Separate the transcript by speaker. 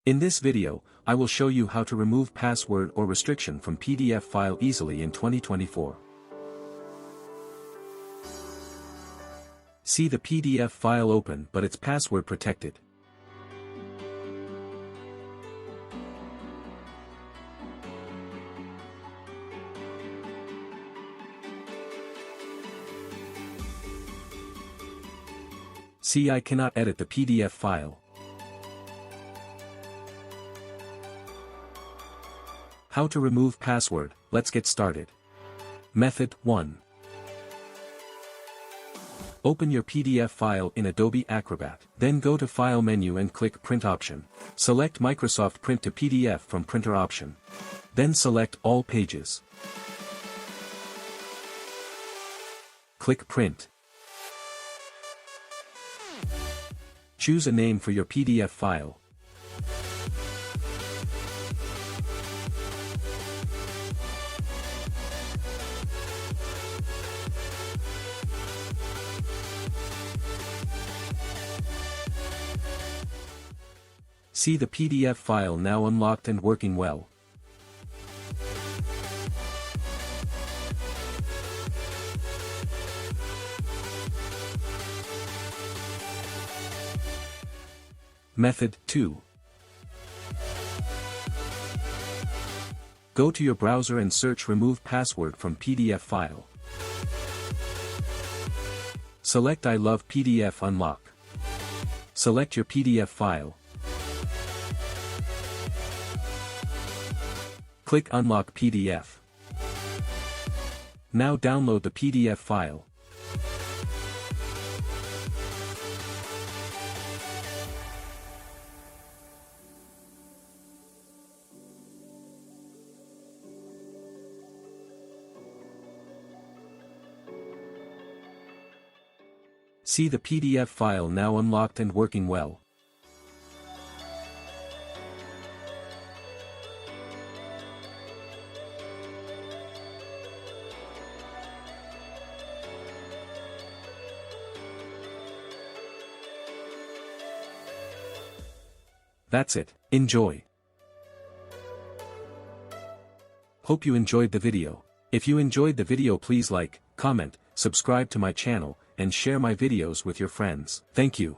Speaker 1: In this video, I will show you how to remove password or restriction from PDF file easily in 2024. See the PDF file open but it's password protected. See, I cannot edit the PDF file. How to remove password, let's get started. Method 1. Open your PDF file in Adobe Acrobat. Then go to File menu and click Print option. Select Microsoft Print to PDF from Printer option. Then select All Pages. Click Print. Choose a name for your PDF file. See the PDF file now unlocked and working well. Method 2. Go to your browser and search Remove Password from PDF file. Select I love PDF Unlock. Select your PDF file. Click Unlock PDF. Now download the PDF file. See the PDF file now unlocked and working well. That's it. Enjoy. Hope you enjoyed the video. If you enjoyed the video, please like, comment, subscribe to my channel, and share my videos with your friends. Thank you.